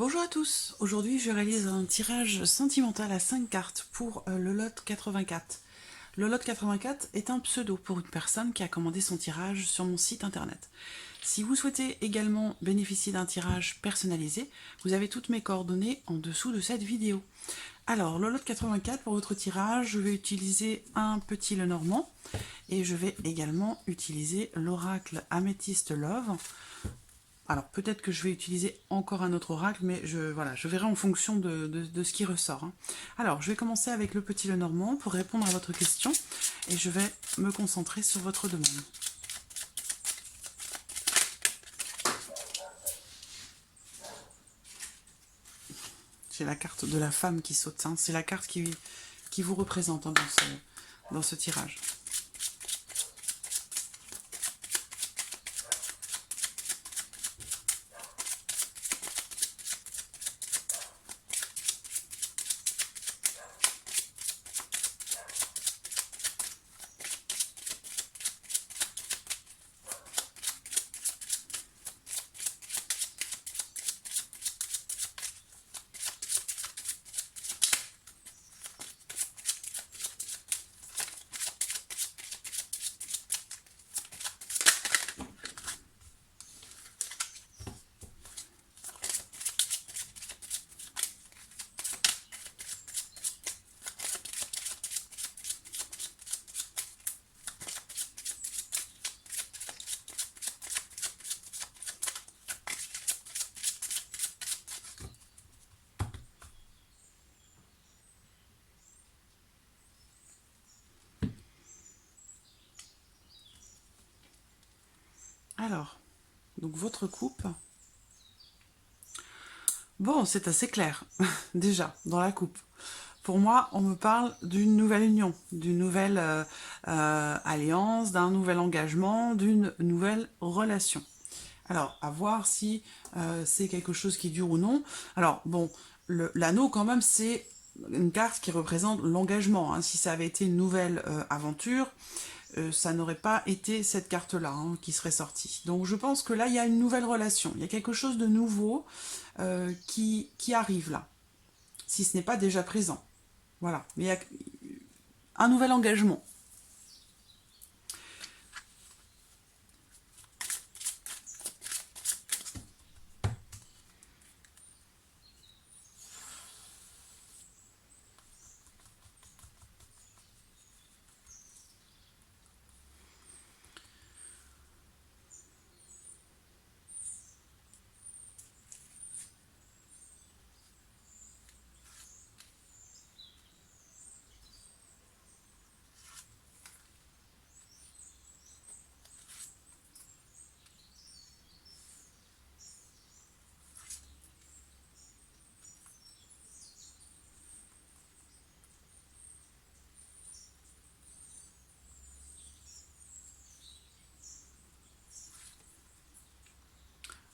Bonjour à tous, aujourd'hui je réalise un tirage sentimental à 5 cartes pour le lot 84. Le lot 84 est un pseudo pour une personne qui a commandé son tirage sur mon site internet. Si vous souhaitez également bénéficier d'un tirage personnalisé, vous avez toutes mes coordonnées en dessous de cette vidéo. Alors, le lot 84 pour votre tirage, je vais utiliser un petit Lenormand et je vais également utiliser l'oracle Amethyst Love. Alors peut-être que je vais utiliser encore un autre oracle, mais je verrai en fonction de ce qui ressort. Alors je vais commencer avec le petit Lenormand pour répondre à votre question et je vais me concentrer sur votre demande. J'ai la carte de la femme qui saute, hein. C'est la carte qui vous représente dans ce tirage. Alors, donc votre coupe. Bon, c'est assez clair, déjà, dans la coupe. Pour moi, on me parle d'une nouvelle union, d'une nouvelle alliance, d'un nouvel engagement, d'une nouvelle relation. Alors, à voir si c'est quelque chose qui dure ou non. Alors, bon, l'anneau, quand même, c'est une carte qui représente l'engagement. Hein. Si ça avait été une nouvelle aventure, ça n'aurait pas été cette carte-là qui serait sortie. Donc je pense que là, il y a une nouvelle relation. Il y a quelque chose de nouveau qui arrive là, si ce n'est pas déjà présent. Voilà, il y a un nouvel engagement.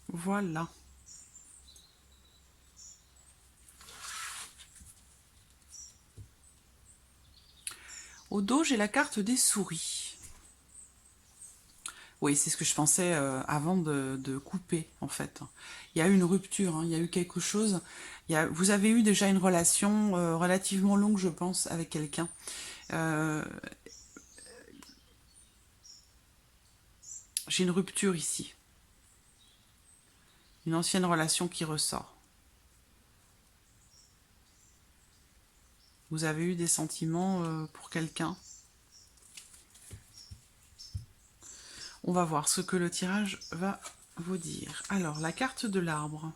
Voilà. Au dos, j'ai la carte des souris. Oui, c'est ce que je pensais avant de couper, en fait. Il y a eu une rupture, il y a eu quelque chose. Vous avez eu déjà une relation relativement longue, je pense, avec quelqu'un. J'ai une rupture ici. Une ancienne relation qui ressort. Vous avez eu des sentiments pour quelqu'un. On va voir ce que le tirage va vous dire. Alors, la carte de l'arbre.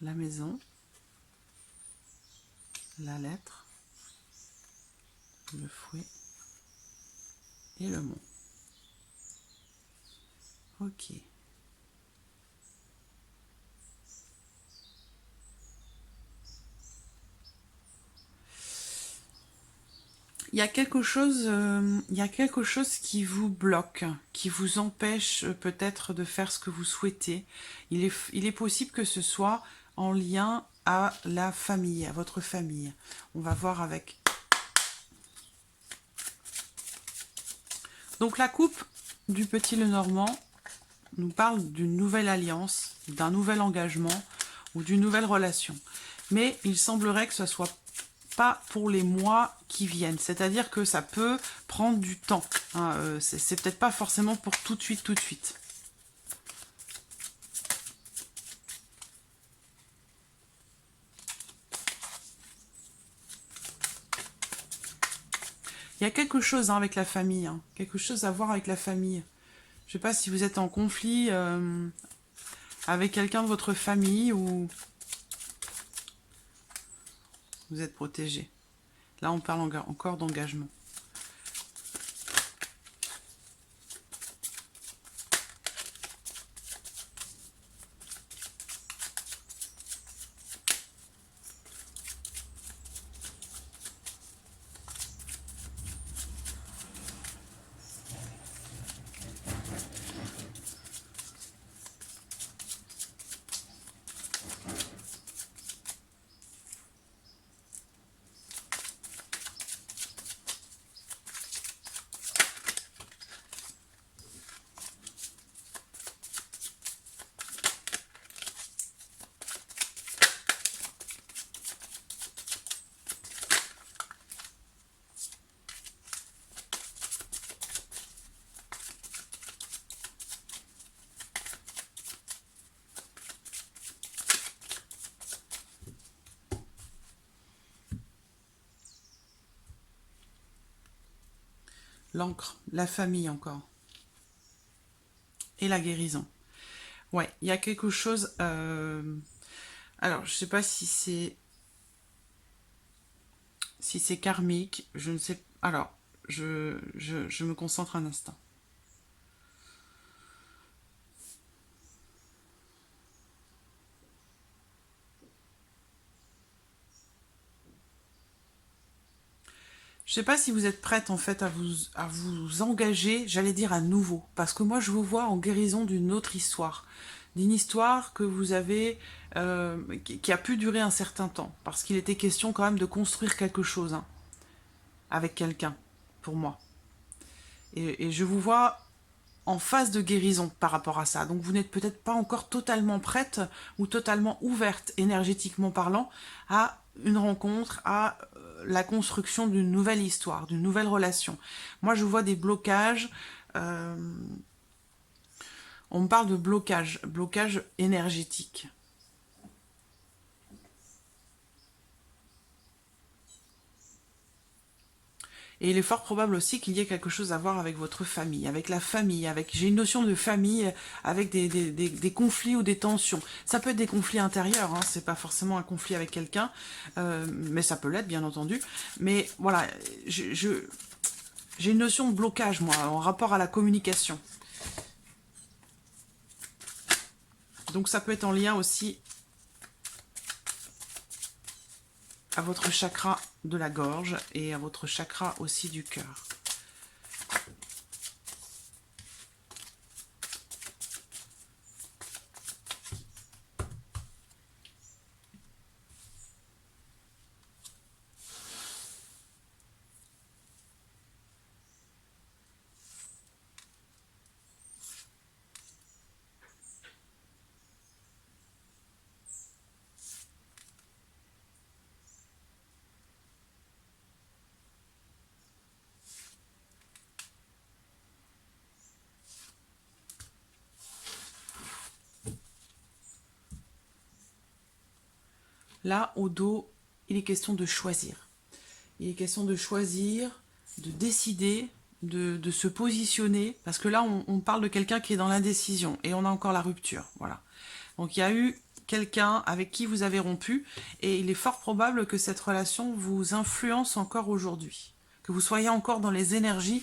La maison. La lettre. Le fouet. Et le mont. Ok. Il y a quelque chose qui vous bloque, qui vous empêche peut-être de faire ce que vous souhaitez. Il est possible que ce soit en lien à la famille, à votre famille. On va voir avec. Donc la coupe du petit Lenormand, nous parle d'une nouvelle alliance, d'un nouvel engagement ou d'une nouvelle relation. Mais il semblerait que ce soit pas pour les mois qui viennent. C'est-à-dire que ça peut prendre du temps. Hein, c'est peut-être pas forcément pour tout de suite, tout de suite. Il y a quelque chose avec la famille. Hein, quelque chose à voir avec la famille. Je sais pas si vous êtes en conflit avec quelqu'un de votre famille ou vous êtes protégé. Là, on parle encore d'engagement. L'encre, la famille encore. Et la guérison. Ouais, il y a quelque chose... Alors, je sais pas si c'est karmique, je ne sais... Alors, je me concentre un instant. Je sais pas si vous êtes prête en fait à vous engager, j'allais dire à nouveau, parce que moi je vous vois en guérison d'une autre histoire, d'une histoire que vous avez, qui a pu durer un certain temps, parce qu'il était question quand même de construire quelque chose hein, avec quelqu'un, pour moi. Et je vous vois en phase de guérison par rapport à ça. Donc vous n'êtes peut-être pas encore totalement prête ou totalement ouverte, énergétiquement parlant, à une rencontre, à la construction d'une nouvelle histoire, d'une nouvelle relation. Moi, je vois des blocages. On me parle de blocage énergétique. Et il est fort probable aussi qu'il y ait quelque chose à voir avec votre famille, avec la famille, j'ai une notion de famille avec des conflits ou des tensions. Ça peut être des conflits intérieurs, hein, c'est pas forcément un conflit avec quelqu'un, mais ça peut l'être bien entendu. Mais voilà, j'ai une notion de blocage, moi, en rapport à la communication. Donc ça peut être en lien aussi à votre chakra de la gorge et à votre chakra aussi du cœur. Là, au dos, il est question de choisir. Il est question de choisir, de décider, de se positionner. Parce que là, on parle de quelqu'un qui est dans l'indécision. Et on a encore la rupture. Voilà. Donc, il y a eu quelqu'un avec qui vous avez rompu. Et il est fort probable que cette relation vous influence encore aujourd'hui. Que vous soyez encore dans les énergies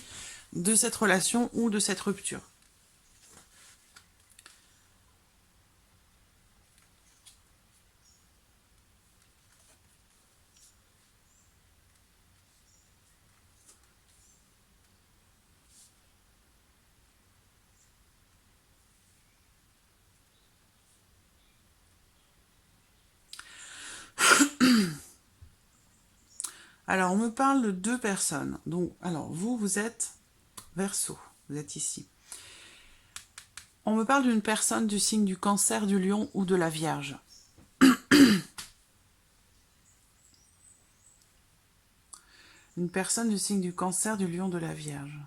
de cette relation ou de cette rupture. Alors, on me parle de 2 personnes. Donc, alors, vous êtes Verseau. Vous êtes ici. On me parle d'une personne du signe du Cancer, du Lion ou de la Vierge. Une personne du signe du Cancer, du Lion, de la Vierge.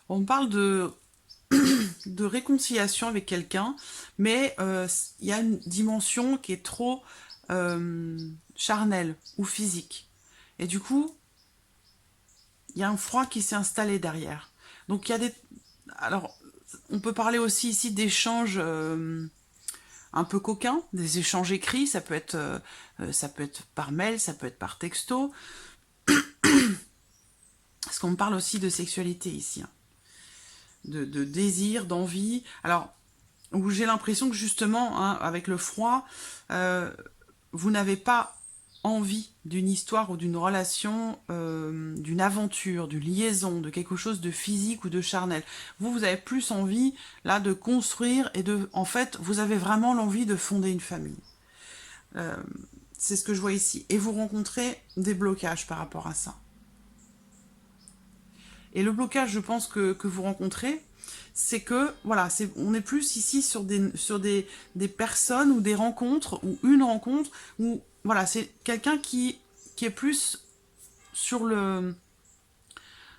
On me parle de réconciliation avec quelqu'un, mais il y a une dimension qui est trop charnelle ou physique. Et du coup, il y a un froid qui s'est installé derrière. Donc il y a des... Alors, on peut parler aussi ici d'échanges un peu coquins, des échanges écrits, ça peut être par mail, ça peut être par texto. Parce qu'on me parle aussi de sexualité ici, hein. De désir, d'envie. Alors, où j'ai l'impression que justement, hein, avec le froid, vous n'avez pas envie d'une histoire ou d'une relation, d'une aventure, d'une liaison, de quelque chose de physique ou de charnel. Vous avez plus envie, là, de construire et de... En fait, vous avez vraiment l'envie de fonder une famille. C'est ce que je vois ici. Et vous rencontrez des blocages par rapport à ça. Et le blocage, je pense, que vous rencontrez, c'est que, voilà, on est plus ici sur des personnes ou des rencontres, ou une rencontre, où, voilà, c'est quelqu'un qui est plus sur le...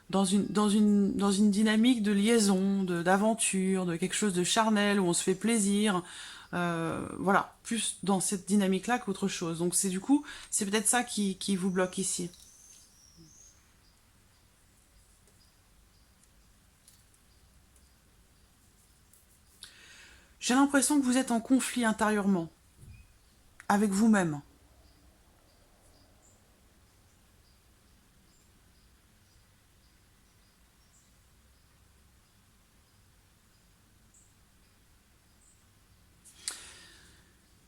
dans une dynamique de liaison, d'aventure, de quelque chose de charnel, où on se fait plaisir, voilà, plus dans cette dynamique-là qu'autre chose. Donc c'est du coup, c'est peut-être ça qui vous bloque ici. J'ai l'impression que vous êtes en conflit intérieurement, avec vous-même.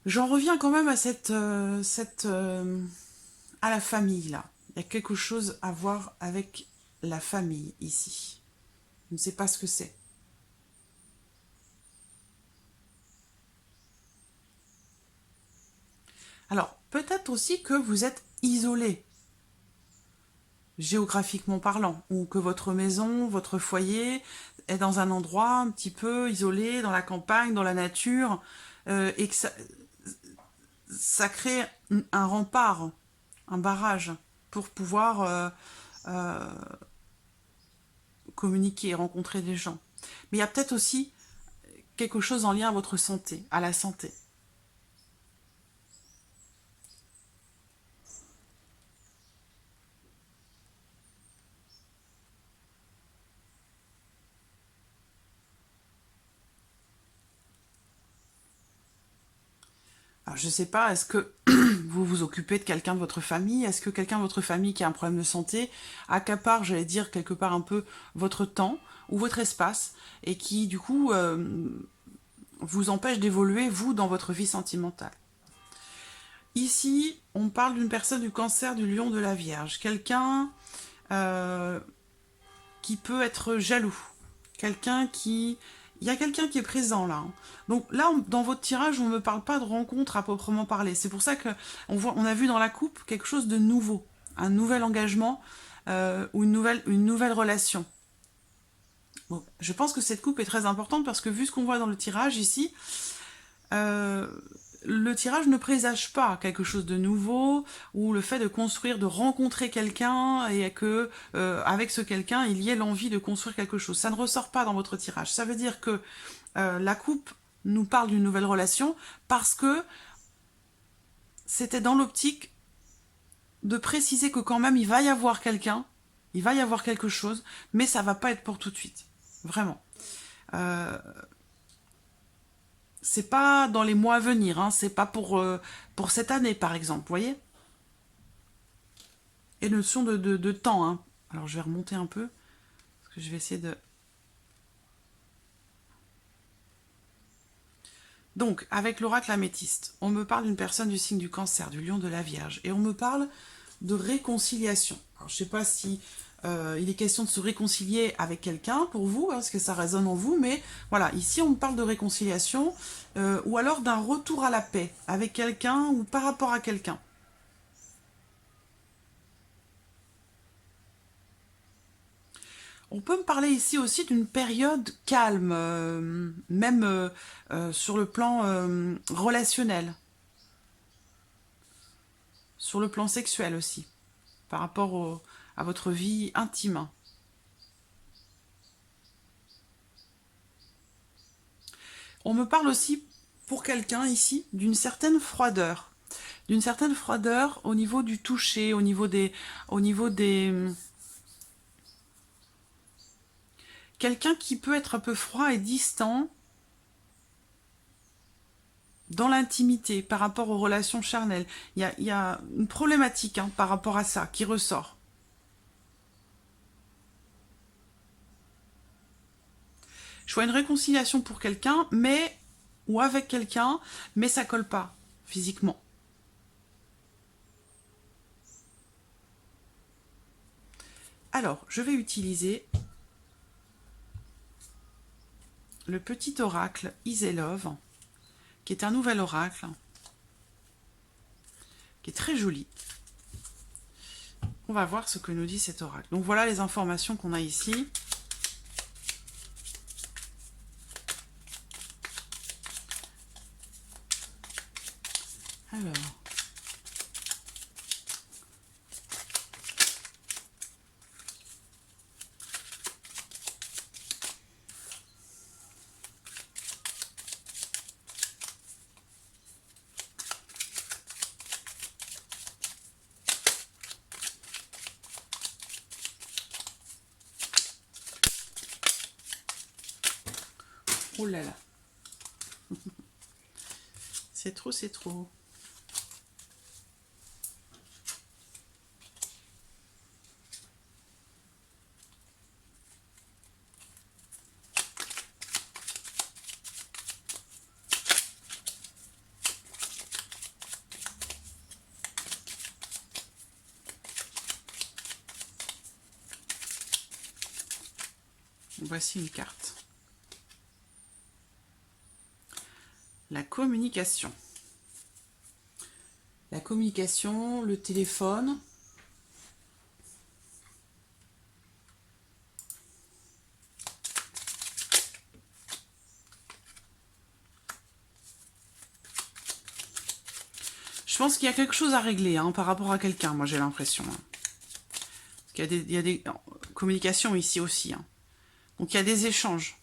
J'en reviens quand même à à la famille, là. Il y a quelque chose à voir avec la famille, ici. Je ne sais pas ce que c'est. Alors, peut-être aussi que vous êtes isolé, géographiquement parlant, ou que votre maison, votre foyer est dans un endroit un petit peu isolé, dans la campagne, dans la nature, et que ça crée un rempart, un barrage, pour pouvoir communiquer, rencontrer des gens. Mais il y a peut-être aussi quelque chose en lien à votre santé, à la santé. Alors, je ne sais pas, est-ce que vous vous occupez de quelqu'un de votre famille? Est-ce que quelqu'un de votre famille qui a un problème de santé accapare, j'allais dire, quelque part un peu votre temps ou votre espace et qui, du coup, vous empêche d'évoluer, vous, dans votre vie sentimentale? Ici, on parle d'une personne du Cancer, du Lion, de la Vierge. Quelqu'un euh, qui peut être jaloux. Quelqu'un qui... Il y a quelqu'un qui est présent là, hein. Donc là, dans votre tirage, on ne me parle pas de rencontre à proprement parler. C'est pour ça que on a vu dans la coupe quelque chose de nouveau, un nouvel engagement ou une nouvelle relation. Bon, je pense que cette coupe est très importante parce que vu ce qu'on voit dans le tirage ici, euh, le tirage ne présage pas quelque chose de nouveau ou le fait de construire, de rencontrer quelqu'un et que avec ce quelqu'un il y ait l'envie de construire quelque chose. Ça ne ressort pas dans votre tirage. Ça veut dire que la coupe nous parle d'une nouvelle relation parce que c'était dans l'optique de préciser que quand même il va y avoir quelqu'un, il va y avoir quelque chose, mais ça va pas être pour tout de suite. Vraiment. Euh, c'est pas dans les mois à venir, hein, c'est pas pour cette année par exemple, vous voyez. Et notion de temps, hein. Alors je vais remonter un peu, parce que je vais essayer de... Donc, avec l'oracle améthyste, on me parle d'une personne du signe du Cancer, du Lion, de la Vierge, et on me parle de réconciliation. Alors je sais pas si il est question de se réconcilier avec quelqu'un pour vous, parce que ça résonne en vous, mais voilà, ici on parle de réconciliation, ou alors d'un retour à la paix avec quelqu'un ou par rapport à quelqu'un. On peut me parler ici aussi d'une période calme, même sur le plan relationnel, sur le plan sexuel aussi, par rapport à votre vie intime. On me parle aussi, pour quelqu'un ici, d'une certaine froideur au niveau du toucher, au niveau des, quelqu'un qui peut être un peu froid et distant dans l'intimité par rapport aux relations charnelles. Il y a une problématique par rapport à ça qui ressort. Je vois une réconciliation pour quelqu'un, mais ou avec quelqu'un, mais ça colle pas physiquement. Alors, je vais utiliser le petit oracle Iselove, qui est un nouvel oracle, qui est très joli. On va voir ce que nous dit cet oracle. Donc voilà les informations qu'on a ici. Alors, oh là là. C'est trop, c'est trop. Voici une carte. La communication. La communication, le téléphone. Je pense qu'il y a quelque chose à régler par rapport à quelqu'un, moi j'ai l'impression. Il y a des communications ici aussi. Donc il y a des échanges.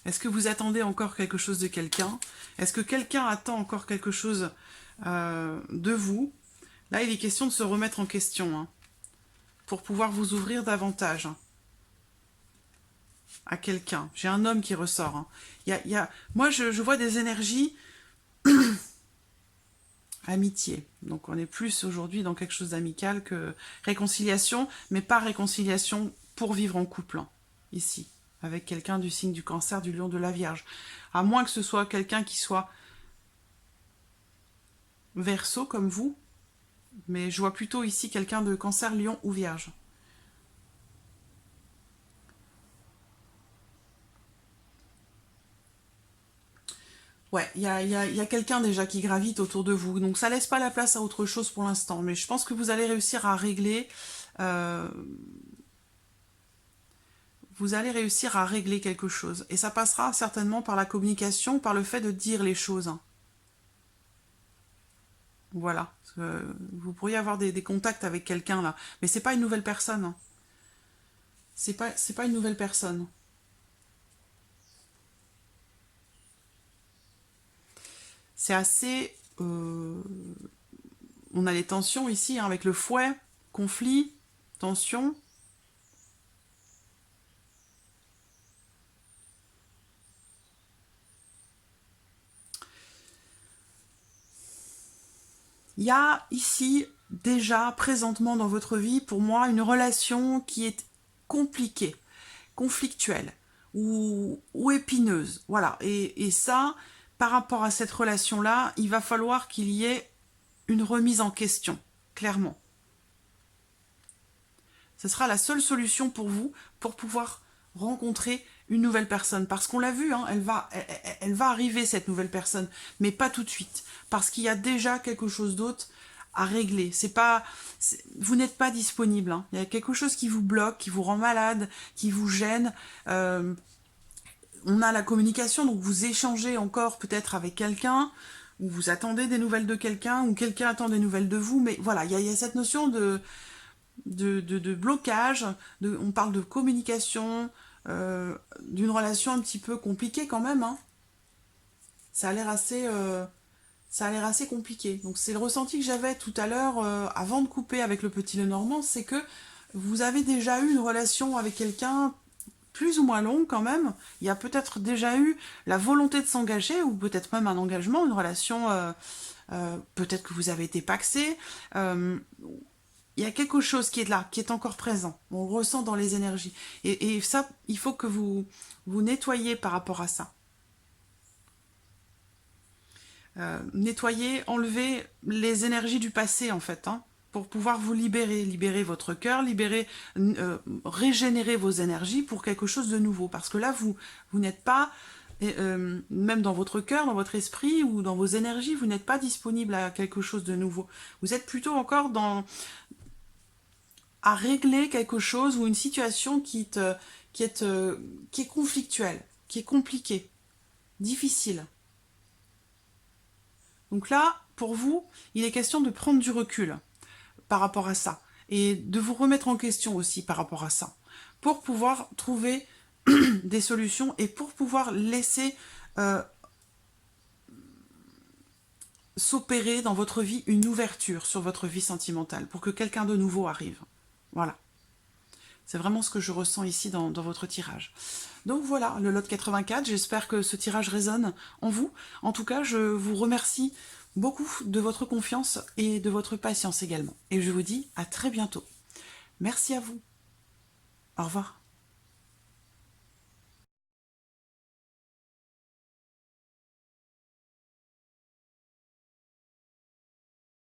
Est-ce que vous attendez encore quelque chose de quelqu'un? Est-ce que quelqu'un attend encore quelque chose de vous? Là, il est question de se remettre en question pour pouvoir vous ouvrir davantage à quelqu'un. J'ai un homme qui ressort. Moi, je vois des énergies amitié. Donc on est plus aujourd'hui dans quelque chose d'amical que réconciliation, mais pas réconciliation pour vivre en couple, ici, avec quelqu'un du signe du Cancer, du Lion, de la Vierge. À moins que ce soit quelqu'un qui soit Verseau comme vous, mais je vois plutôt ici quelqu'un de Cancer, Lion ou Vierge. Ouais, il y a quelqu'un déjà qui gravite autour de vous, donc ça laisse pas la place à autre chose pour l'instant, mais je pense que vous allez réussir à régler... vous allez réussir à régler quelque chose. Et ça passera certainement par la communication, par le fait de dire les choses. Voilà. Vous pourriez avoir des contacts avec quelqu'un là, mais c'est pas une nouvelle personne. C'est pas une nouvelle personne. C'est assez... on a les tensions ici, avec le fouet, conflit, tension. Il y a ici, déjà, présentement dans votre vie, pour moi, une relation qui est compliquée, conflictuelle ou épineuse. Voilà. Et ça, par rapport à cette relation-là, il va falloir qu'il y ait une remise en question. clairement. Ce sera la seule solution pour vous, pour pouvoir rencontrer une nouvelle personne. Parce qu'on l'a vu, hein, elle va arriver, cette nouvelle personne, mais pas tout de suite. Parce qu'il y a déjà quelque chose d'autre à régler. Vous n'êtes pas disponible. Hein. Il y a quelque chose qui vous bloque, qui vous rend malade, qui vous gêne. On a la communication, donc vous échangez encore peut-être avec quelqu'un, ou vous attendez des nouvelles de quelqu'un, ou quelqu'un attend des nouvelles de vous. Mais voilà, il y a cette notion de blocage, on parle de communication, d'une relation un petit peu compliquée quand même. Hein. Ça a l'air assez compliqué. Donc c'est le ressenti que j'avais tout à l'heure, avant de couper avec le petit Lenormand, c'est que vous avez déjà eu une relation avec quelqu'un plus ou moins longue quand même. Il y a peut-être déjà eu la volonté de s'engager, ou peut-être même un engagement, une relation, peut-être que vous avez été pacsé. Il y a quelque chose qui est là, qui est encore présent. On le ressent dans les énergies. Et ça, il faut que vous nettoyez par rapport à ça. Nettoyer, enlever les énergies du passé, en fait, hein, pour pouvoir vous libérer votre cœur, régénérer vos énergies pour quelque chose de nouveau. Parce que là, vous n'êtes pas, même dans votre cœur, dans votre esprit ou dans vos énergies, vous n'êtes pas disponible à quelque chose de nouveau. Vous êtes plutôt encore à régler quelque chose ou une situation qui est conflictuelle, qui est compliquée, difficile. Donc là, pour vous, il est question de prendre du recul par rapport à ça et de vous remettre en question aussi par rapport à ça pour pouvoir trouver des solutions et pour pouvoir laisser s'opérer dans votre vie une ouverture sur votre vie sentimentale pour que quelqu'un de nouveau arrive. Voilà. C'est vraiment ce que je ressens ici dans votre tirage. Donc voilà, le lot 84, j'espère que ce tirage résonne en vous. En tout cas, je vous remercie beaucoup de votre confiance et de votre patience également. Et je vous dis à très bientôt. Merci à vous. Au revoir.